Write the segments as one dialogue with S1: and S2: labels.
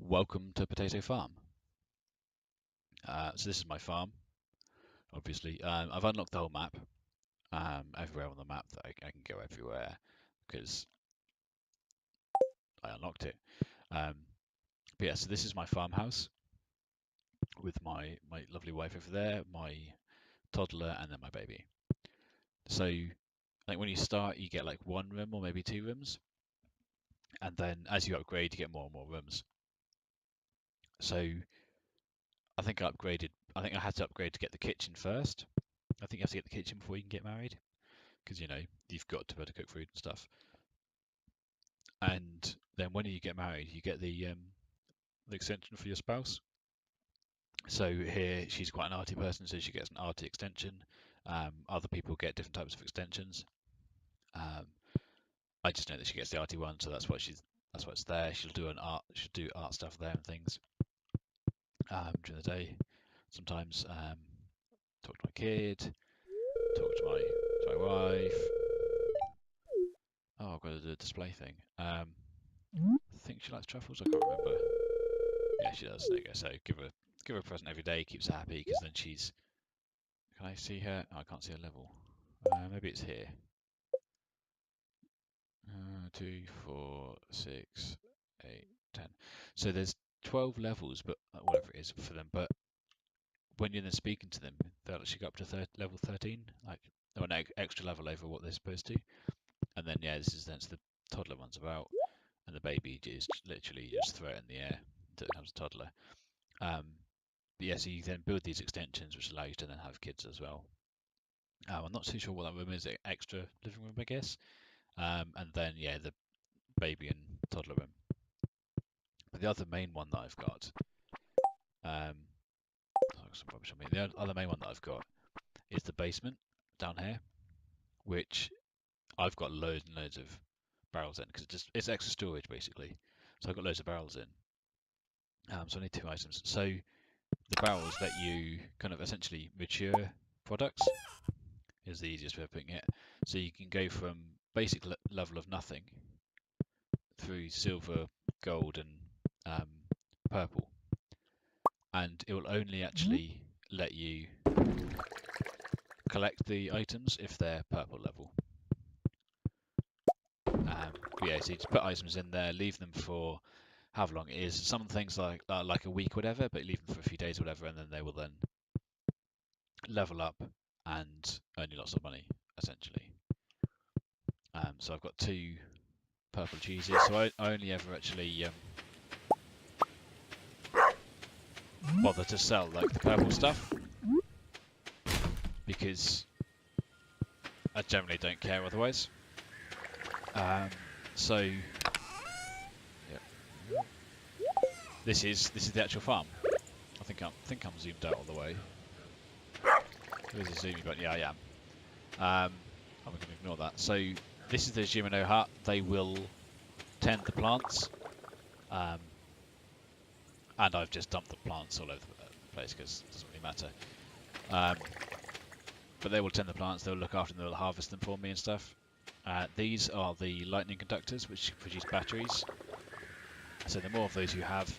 S1: Welcome to Potato Farm. So this is my farm, obviously. I've unlocked the whole map, everywhere on the map that I can go everywhere because I unlocked it. Um, but yeah, so this is my farmhouse with my lovely wife over there, my toddler, and then my baby. So like when you start, you get like one room or maybe two rooms, and then as you upgrade, you get more and more rooms. So I think I upgraded. I think I had to upgrade to get the kitchen first. I think you have to get the kitchen before you can get married, because you've got to be able to cook food and stuff. And then when you get married, you get the extension for your spouse. So here she's quite an arty person, so she gets an arty extension. Other people get different types of extensions. Um, I just know that she gets the arty one, so that's why it's there. She'll do art stuff there and things during the day. Sometimes talk to my kid, talk to my wife. Oh, I've got to do a display thing. I think she likes truffles. I can't remember. Yeah, she does. There you go. So give her a present every day, keeps her happy, because then she's. Can I see her? Oh, I can't see her level. Maybe it's here. 2, 4, 6, 8, 10. So there's 12 levels, but whatever it is for them. But when you're then speaking to them, they'll actually go up to level 13, like an extra level over what they're supposed to. And then yeah, this is then the toddler one's about, and the baby is literally just throw it in the air until it becomes a toddler. But yeah, so you then build these extensions, which allow you to then have kids as well. I'm not too sure what that room is, extra living room, I guess. And then, yeah, the baby and toddler room. But the other main one that I've got, some rubbish on me. The other main one that I've got is the basement down here, which I've got loads and loads of barrels in because it's extra storage basically. So I've got loads of barrels in. So I need 2 items. So the barrels let you kind of essentially mature products is the easiest way of putting it. So you can go from basic level of nothing through silver, gold, and purple, and it will only actually let you collect the items if they're purple level. But yeah, so you just put items in there, leave them for however long it is. Some things like a week, whatever, but leave them for a few days, whatever, and then they will then level up and earn you lots of money, essentially. So I've got 2 purple cheeses, so I only ever actually bother to sell like the purple stuff because I generally don't care otherwise. So yeah. This is the actual farm. I think I'm zoomed out all the way. There's a zooming button. Yeah, I am. I'm going to ignore that. So this is the Jimeno hut. They will tend the plants, and I've just dumped the plants all over the place because it doesn't really matter. But they will tend the plants. They'll look after them. They'll harvest them for me and stuff. These are the lightning conductors, which produce batteries. So the more of those you have,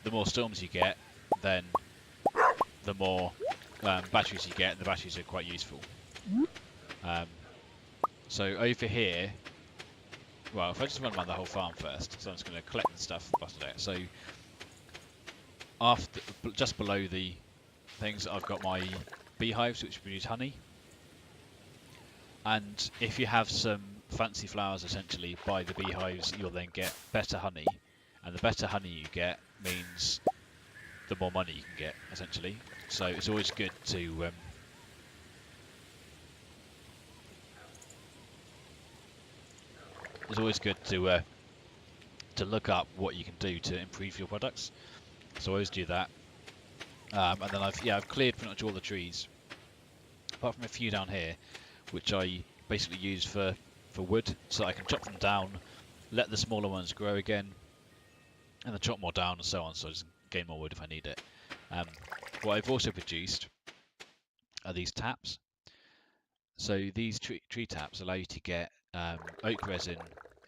S1: the more storms you get, then the more batteries you get, and the batteries are quite useful. So over here, well, if I just run around the whole farm first, so I'm just going to collect the stuff and bust it out. So just below the things, I've got my beehives, which produce honey. And if you have some fancy flowers, essentially, by the beehives, you'll then get better honey. And the better honey you get means the more money you can get, essentially. So it's always good to look up what you can do to improve your products. So I always do that. And then I've cleared pretty much all the trees, apart from a few down here, which I basically use for wood, so I can chop them down, let the smaller ones grow again, and then chop more down and so on, so I just gain more wood if I need it. What I've also produced are these taps. So these tree taps allow you to get oak resin,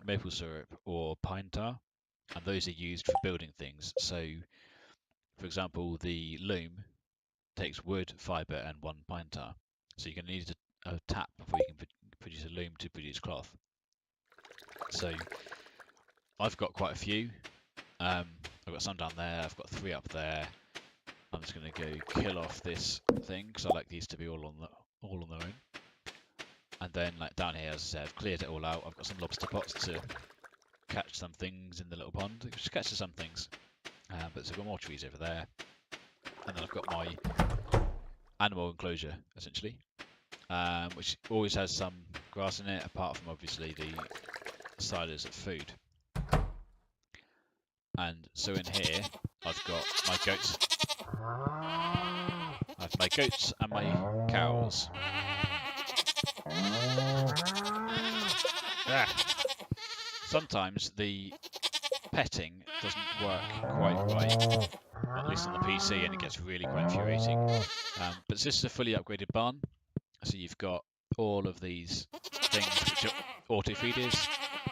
S1: maple syrup, or pine tar. and those are used for building things. So, for example, the loom takes wood, fibre, and 1 pine tar. So you're going to need a tap before you can produce a loom to produce cloth. So I've got quite a few. I've got some down there. I've got 3 up there. I'm just going to go kill off this thing because I like these to be all on their own. And then, like down here, as I said, I've cleared it all out. I've got some lobster pots to catch some things in the little pond, which catches some things. But so I've got more trees over there, and then I've got my animal enclosure essentially, which always has some grass in it, apart from obviously the silos of food. And so in here, I've got my goats. I have my goats and my cows. Ah. Sometimes the petting doesn't work quite right, at least on the PC, and it gets really quite infuriating. But this is a fully upgraded barn, so you've got all of these things which are auto feeders.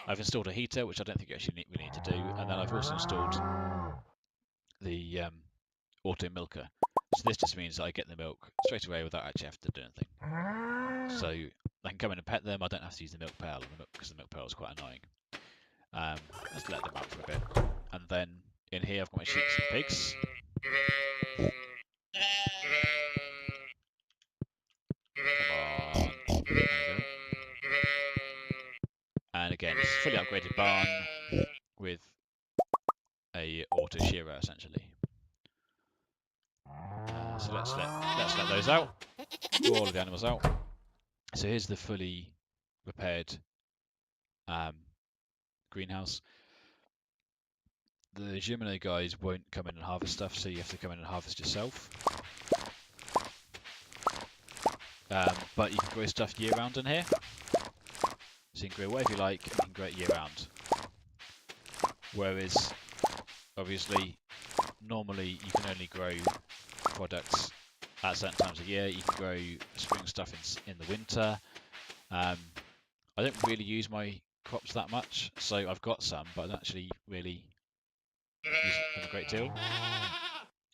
S1: I've installed a heater, which I don't think you actually really need to do, and then I've also installed the auto milker. So this just means that I get the milk straight away without actually having to do anything. So I can come in and pet them. I don't have to use the milk pail because the milk pail is quite annoying. Let's let them out for a bit. And then in here I've got my sheep and pigs. Come on. There we go. And again, it's a fully upgraded barn with a auto shearer essentially. So let's let those out. All of the animals out. So here's the fully repaired greenhouse. The Gemini guys won't come in and harvest stuff, so you have to come in and harvest yourself. But you can grow stuff year round in here. So you can grow whatever you like, and you can grow it year round. Whereas, obviously, normally you can only grow products at certain times of year. You can grow spring stuff in the winter. I don't really use my crops that much, so I've got some, but I don't actually really use them a great deal.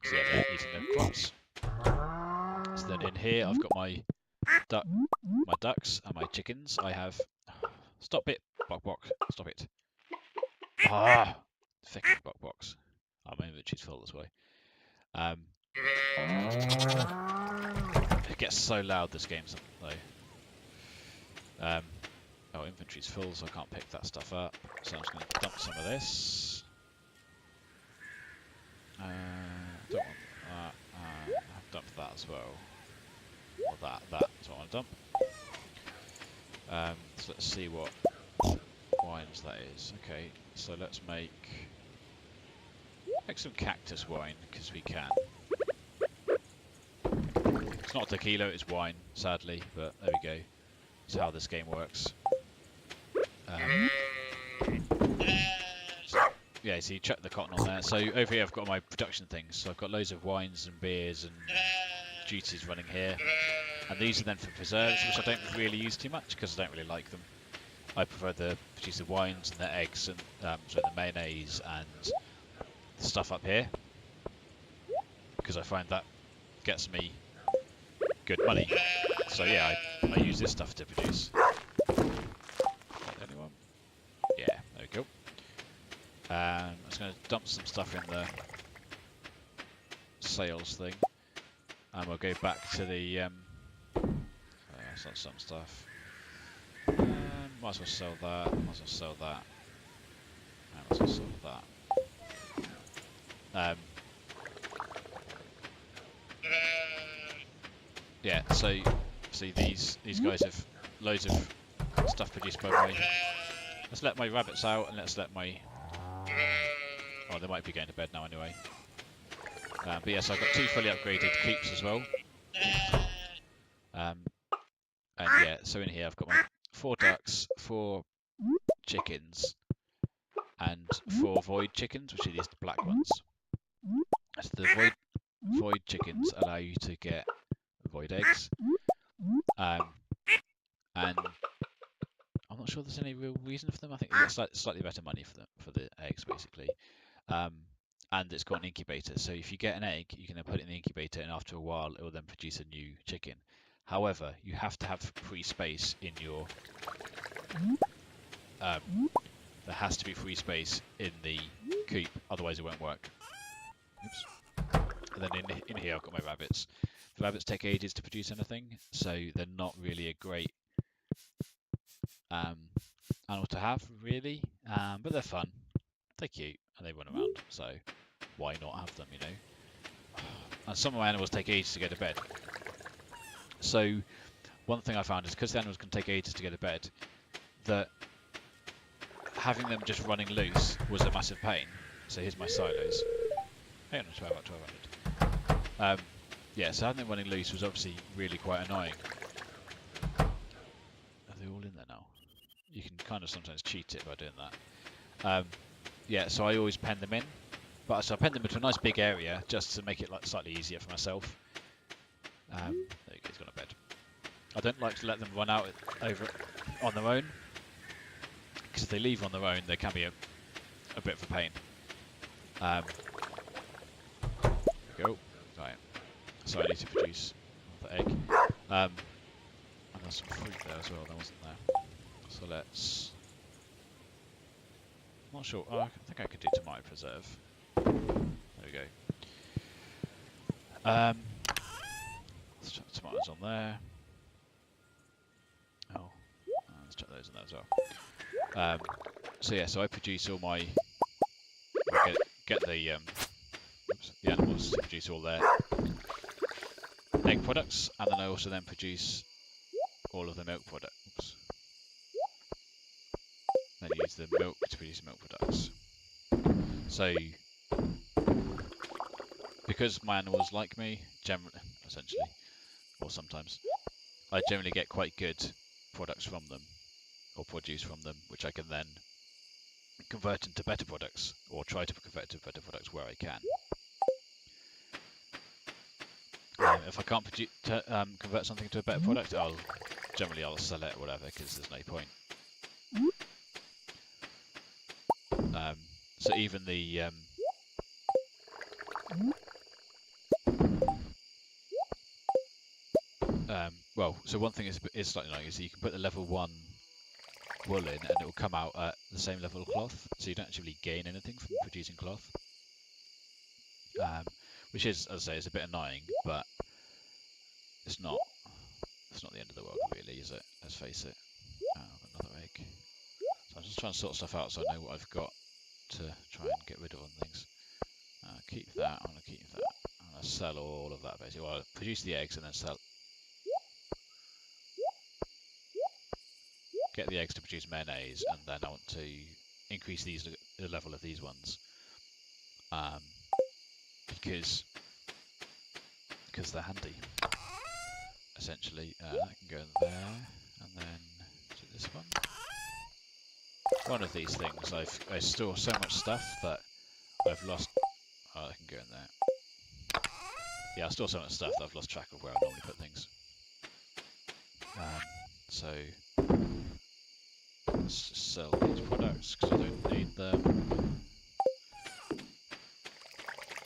S1: So yeah, they're eating their crops. So then in here I've got my ducks and my chickens. I have... Stop it, Bok. Stop it. Ah, fucking Bok. Oh, my inventory's full this way. It gets so loud this game though. Oh, inventory's full, so I can't pick that stuff up. So I'm just going to dump some of this. Don't want that. I've dumped that as well. Or that's what I want to dump. So let's see what wines that is. Okay, so let's make some cactus wine, because we can. It's not tequila, it's wine, sadly, but there we go. That's how this game works. Yeah, so you chuck the cotton on there. So over here I've got my production things. So I've got loads of wines and beers and juices running here. And these are then for preserves, which I don't really use too much because I don't really like them. I prefer to produce the wines and the eggs and so the mayonnaise and the stuff up here, because I find that gets me good money. So yeah, I use this stuff to produce. Anyone? Yeah, there we go. I'm just going to dump some stuff in the sales thing, and we'll go back to the some stuff. Might as well sell that. Might as well sell that. Might as well sell that. Yeah. So see these guys have loads of stuff produced by my. Let's let my rabbits out, and let's let my. Oh, they might be going to bed now anyway. But yes, I've got 2 fully upgraded coops as well. And yeah, so in here I've got my 4 ducks, 4 chickens, and 4 void chickens, which are these black ones. So the void chickens allow you to get void eggs. And I'm not sure there's any real reason for them. I think you get slightly better money for the eggs, basically. And it's got an incubator, so if you get an egg, you can then put it in the incubator, and after a while, it will then produce a new chicken. However, you have to have free space in your. There has to be free space in the coop, otherwise it won't work. Oops. And then in here, I've got my rabbits. The rabbits take ages to produce anything, so they're not really a great animal to have, really. But they're fun, they're cute, and they run around. So why not have them, you know? And some of my animals take ages to go to bed. So one thing I found is because the animals can take ages to go to bed, that having them just running loose was a massive pain. So here's my silos. Hang on, 12 out 1200. Yeah, so having them running loose was obviously really quite annoying. Are they all in there now? You can kind of sometimes cheat it by doing that. Yeah, so I always pen them in. But so I pen them into a nice big area just to make it like slightly easier for myself. There you go, he's gone to bed. I don't like to let them run out over on their own, because if they leave on their own, they can be a bit of a pain. There we go. Right. So I need to produce the egg. And there's some fruit there as well, there wasn't there. So let's... Not sure. Oh, I think I could do tomato preserve. There we go. Let's chuck the tomatoes on there. Oh, let's chuck those in there as well. So yeah, so I produce all my... Get the animals to produce all their egg products, and then I also then produce all of the milk products. Oops. Then use the milk to produce milk products. So, because my animals like me, essentially, or sometimes, I generally get quite good products from them, or produce from them, which I can then convert into better products, or try to convert into better products where I can. If I can't convert something to a better product, I'll sell it or whatever, because there's no point. So even the so one thing is slightly annoying is that you can put the level 1 wool in, and it will come out at the same level of cloth, so you don't actually gain anything from producing cloth. Which is, as I say, is a bit annoying, but it's not the end of the world, really, is it? Let's face it. Another egg. So I'm just trying to sort stuff out so I know what I've got to try and get rid of on things. Keep that. I'm going to keep that. I'm going to sell all of that, basically. Well, I'll produce the eggs and then sell. Get the eggs to produce mayonnaise, and then I want to increase the level of these ones. Because they're handy. Essentially, that can go in there, and then to this one. One of these things, I store so much stuff that I've lost. Oh, I can go in there. Yeah, I store so much stuff that I've lost track of where I normally put things. So let's just sell these products because I don't need them.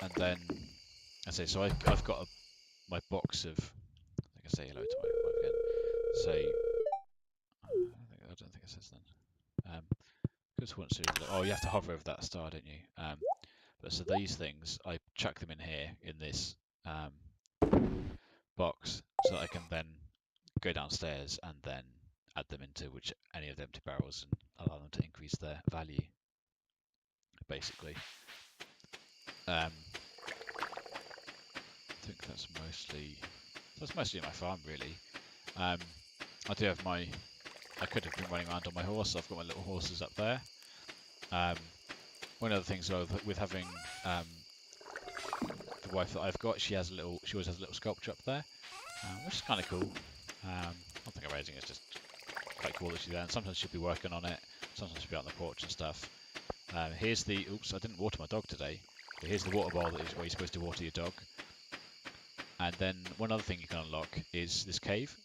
S1: And then I say, so I've got my box of. I can say hello to my wife again. So I don't think it says then. Just wants to. Oh, you have to hover over that star, don't you? But so these things, I chuck them in here in this box, so that I can then go downstairs and then add them into any of the empty barrels and allow them to increase their value. Basically, I think that's mostly my farm, really. I do have I could have been running around on my horse. I've got my little horses up there. One of the things with having the wife that I've got, she always has a little sculpture up there, which is kind of cool. One thing amazing is just quite cool that she's there, and sometimes she'll be working on it, sometimes she'll be out on the porch and stuff. Here's the, oops, I didn't water my dog today, but here's the water bowl where you're supposed to water your dog. And then one other thing you can unlock is this cave,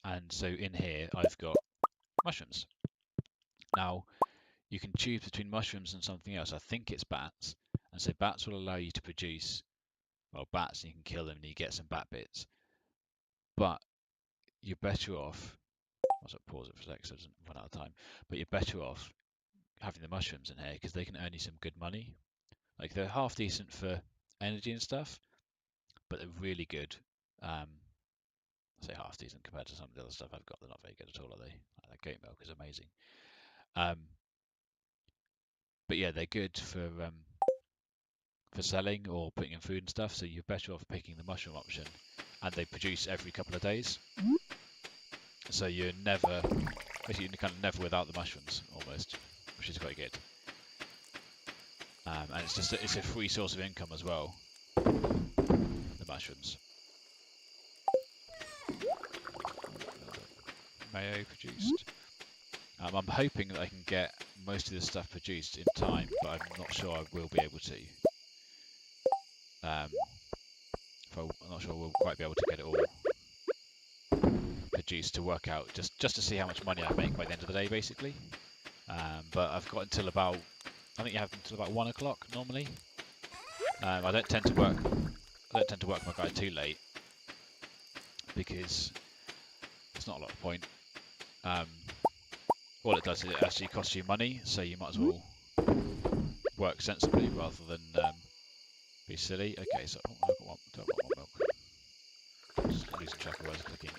S1: and so in here I've got mushrooms. Now, you can choose between mushrooms and something else. I think it's bats. And so bats will allow you to produce, well, bats, and you can kill them and you get some bat bits. But you're better off, I'll pause it for a sec so it doesn't run out of time, but you're better off having the mushrooms in here because they can earn you some good money. Like, they're half decent for energy and stuff, but they're really good. I say half decent compared to some of the other stuff I've got. They're not very good at all, are they? Like, that goat milk is amazing. But yeah, they're good for selling or putting in food and stuff. So you're better off picking the mushroom option, and they produce every couple of days. So you're never, basically, you're kind of never without the mushrooms almost, which is quite good. And it's just it's a free source of income as well. The mushrooms. Mayo produced. I'm hoping that I can get most of this stuff produced in time, but I'm not sure I will be able to. I'm not sure we'll quite be able to get it all produced to work out, just to see how much money I make by the end of the day, basically. But I've got until about, I think you have until about 1 o'clock normally. I don't tend to work my guy too late because it's not a lot of point. All it does is it actually costs you money, so you might as well work sensibly rather than be silly. Okay, so I've got one milk. Just losing track of where I was clicking.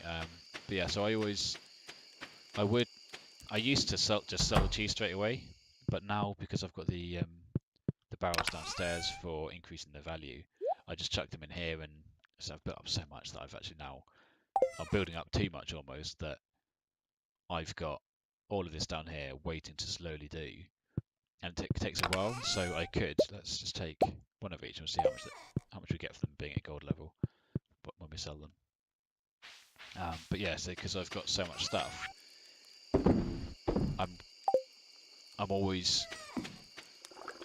S1: But yeah, so I used to just sell the cheese straight away, but now because I've got the barrels downstairs for increasing their value, I just chuck them in here, and so I've built up so much that I'm building up too much almost, that I've got all of this down here waiting to slowly do, and it takes a while. So let's just take one of each and see how much we get for them being at gold level, but when we sell them. But yeah, so because I've got so much stuff, I'm always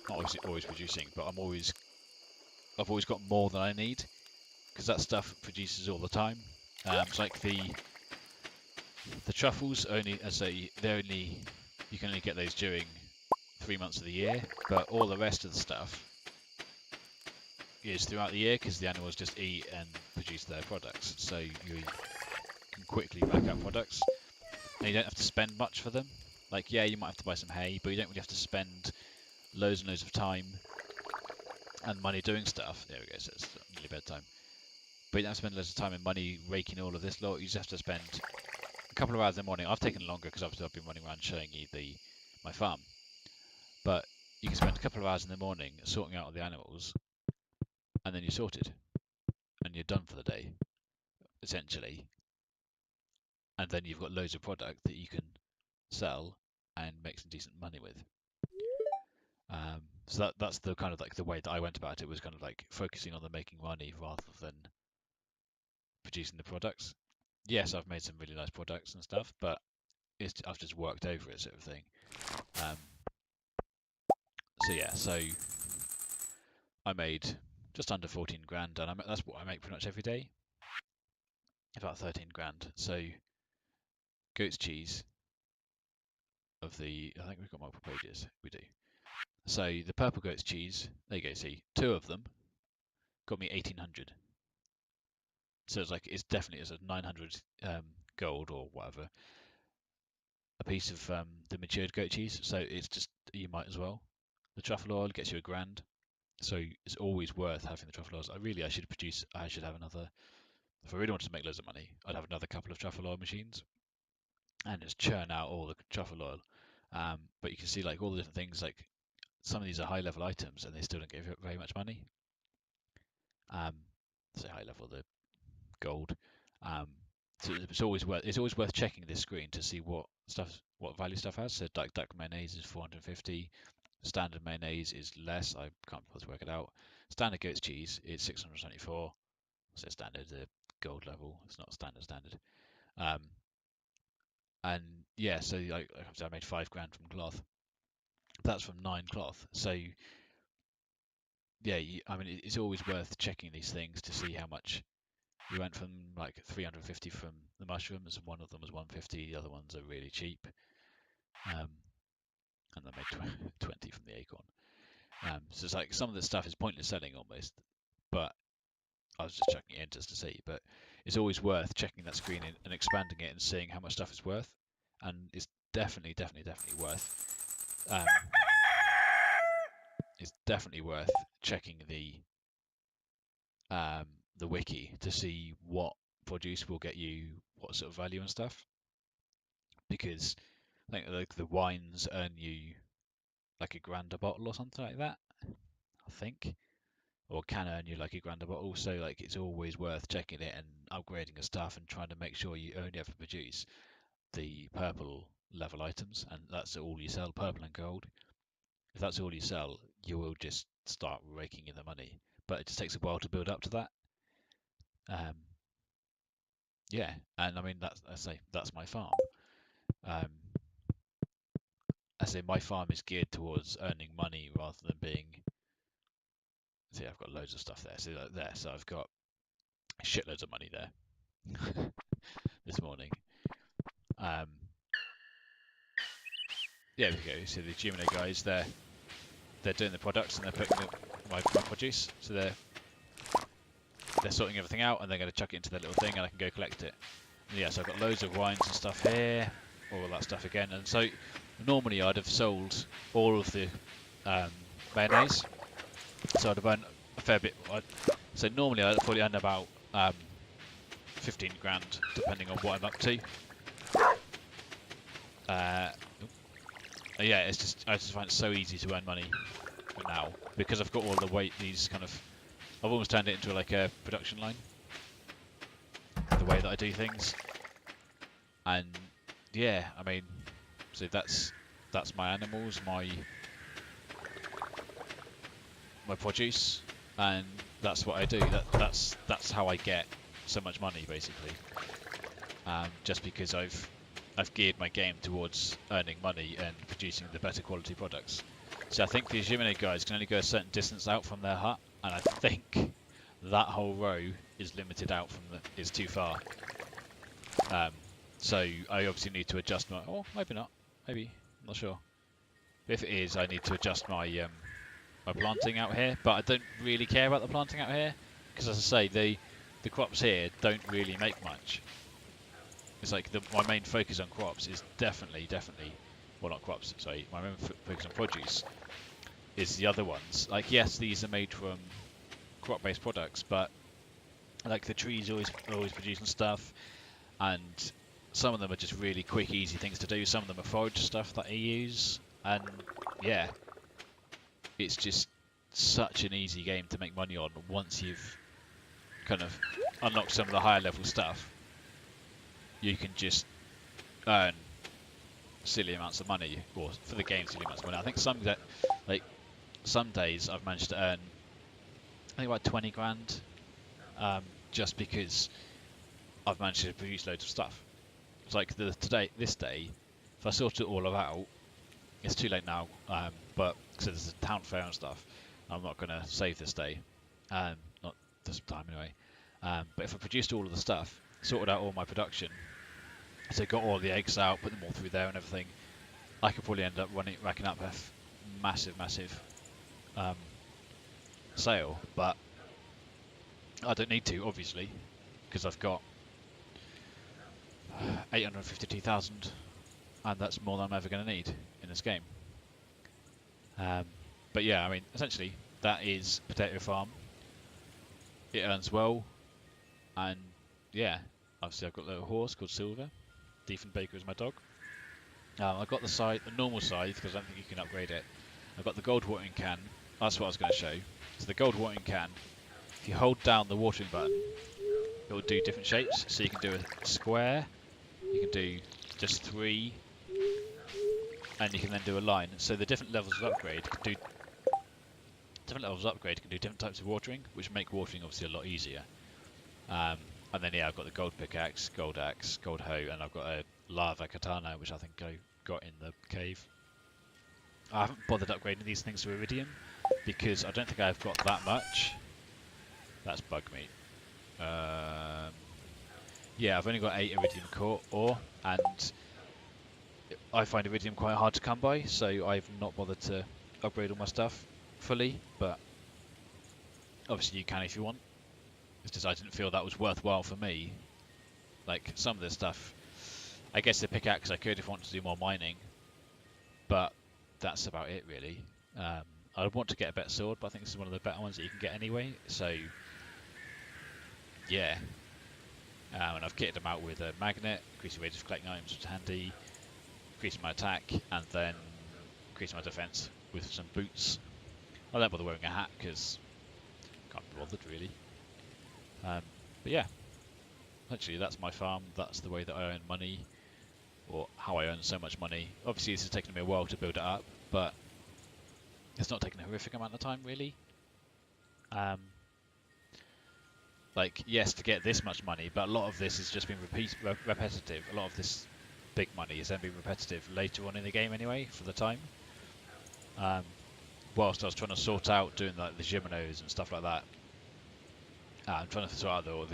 S1: not always producing, but I've always got more than I need because that stuff produces all the time. It's like the truffles only, as you can only get those during 3 months of the year, but all the rest of the stuff is throughout the year because the animals just eat and produce their products. So you can quickly rack up products, and you don't have to spend much for them. Like, yeah, you might have to buy some hay, but you don't really have to spend loads and loads of time and money doing stuff. There we go, so it's nearly bedtime. But you don't have to spend loads of time and money raking all of this lot. You just have to spend a couple of hours in the morning. I've taken longer because obviously I've been running around showing you my farm. But you can spend a couple of hours in the morning sorting out all the animals, and then you're sorted. And you're done for the day, essentially. And then you've got loads of product that you can sell and make some decent money with. So that's the kind of like the way that I went about it, was kind of like focusing on the making money rather than producing the products. Yes, I've made some really nice products and stuff, but I've just worked over it, sort of thing. So yeah, so I made just under 14 grand, and that's what I make pretty much every day. About 13 grand. So goat's cheese I think we've got multiple pages. We do. So the purple goat's cheese, there you go, see, 2 of them got me 1800. So it's definitely a 900 gold or whatever a piece of the matured goat cheese. So it's just, you might as well. The truffle oil gets you £1,000. So it's always worth having the truffle oils. I should have another, if I really wanted to make loads of money, I'd have another couple of truffle oil machines and just churn out all the truffle oil. But you can see like all the different things, like some of these are high level items and they still don't give you very much money. Say high level, the gold. So it's always worth checking this screen to see what value stuff has. So duck mayonnaise is 450. Standard mayonnaise is less. I can't bother to work it out. Standard goat's cheese is 674. So standard, the gold level. It's not standard. And yeah, so I made 5 grand from cloth. That's from 9 cloth. So yeah, it's always worth checking these things to see how much you went from, like 350 from the mushrooms. One of them was 150. The other ones are really cheap. and I made 20 from the acorn. So it's like some of this stuff is pointless selling almost, but I was just checking it in just to see. But it's always worth checking that screen in and expanding it and seeing how much stuff is worth, and it's definitely worth. It's definitely worth checking the wiki to see what produce will get you what sort of value and stuff, because I think like the wines earn you like £1 a bottle or something like that, I think, or can earn you like £1 a bottle. So like it's always worth checking it and upgrading your stuff and trying to make sure you only ever produce the purple level items, and that's all you sell, purple and gold. If that's all you sell, you will just start raking in the money, but it just takes a while to build up to that. Um, yeah, and I mean that's my farm. Um, I say my farm is geared towards earning money rather than being. See, I've got loads of stuff there. See, like there. So I've got shitloads of money there this morning. Yeah, there we go. So the Gemini guys, they're doing the products and they're putting my produce. So they're sorting everything out and they're going to chuck it into their little thing and I can go collect it. And yeah, so I've got loads of wines and stuff here, all that stuff again. And so normally I'd have sold all of the mayonnaise, so I'd have earned a fair bit. So normally I'd probably earn about 15 grand, depending on what I'm up to. Yeah, it's just I just find it so easy to earn money now because I've got all the these kind of. I've almost turned it into like a production line. The way that I do things, and yeah, I mean, so that's my animals, my produce, and that's what I do. That's how I get so much money basically. Just because I've geared my game towards earning money and producing the better quality products. So I think the Gemini guys can only go a certain distance out from their hut, and I think that whole row is limited out from is too far. So I obviously need to adjust my. Oh, maybe not. Maybe I'm not sure. If it is, I need to adjust my my planting out here. But I don't really care about the planting out here because, as I say, the crops here don't really make much. It's like my main focus on crops is definitely, well, not crops, sorry, my main focus on produce is the other ones. Like, yes, these are made from crop-based products, but like the trees always producing stuff, and some of them are just really quick, easy things to do. Some of them are forage stuff that I use, and yeah, it's just such an easy game to make money on once you've kind of unlocked some of the higher level stuff. You can just earn silly amounts of money, or for the game, silly amounts of money. I think some days I've managed to earn, I think about 20 grand, just because I've managed to produce loads of stuff. It's like this day, if I sort it all out, it's too late now. But because there's a town fair and stuff, I'm not going to save this day, not this time anyway. But if I produced all of the stuff, sorted out all my production, so got all the eggs out, put them all through there and everything, I could probably end up racking up a massive sale. But I don't need to, obviously, because I've got 852,000, and that's more than I'm ever going to need in this game. But yeah, I mean, essentially, that is Potato Farm. It earns well, and yeah, obviously I've got a little horse called Silver. Diefenbaker is my dog. I've got the normal scythe, because I don't think you can upgrade it. I've got the gold watering can. That's what I was going to show. So the gold watering can, if you hold down the watering button, it will do different shapes. So you can do a square, you can do just 3, and you can then do a line. So the different levels of upgrade can do different types of watering, which make watering obviously a lot easier. And then yeah, I've got the gold pickaxe, gold axe, gold hoe, and I've got a lava katana, which I think I got in the cave. I haven't bothered upgrading these things to iridium because I don't think I've got that much. That's bug meat. Yeah, I've only got 8 iridium ore, and I find iridium quite hard to come by, so I've not bothered to upgrade all my stuff fully, but obviously you can if you want. It's just I didn't feel that was worthwhile for me. Like, some of this stuff, I guess the pickaxe I could if I wanted to do more mining, but that's about it really. I want to get a better sword, but I think this is one of the better ones that you can get anyway, so yeah. And I've kitted them out with a magnet, increasing wages of collecting items, which is handy, increasing my attack, and then increasing my defense with some boots. I don't bother wearing a hat because I can't be bothered really. But yeah, actually that's my farm. That's the way that I earn money, or how I earn so much money. Obviously this has taken me a while to build it up, but it's not taken a horrific amount of time really. Like, yes, to get this much money, but a lot of this has just been repetitive. A lot of this big money has then been repetitive later on in the game anyway, for the time. Whilst I was trying to sort out doing like the Giminos and stuff like that, I'm trying to sort out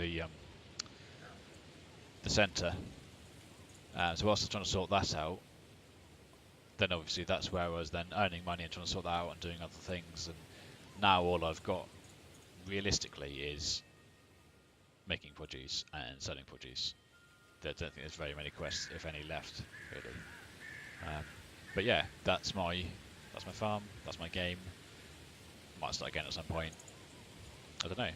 S1: the centre. So whilst I was trying to sort that out, then obviously that's where I was then earning money and trying to sort that out and doing other things. And now all I've got, realistically, is making produce and selling produce. I don't think there's very many quests, if any, left really. But yeah, that's my farm. That's my game. Might start again at some point. I don't know.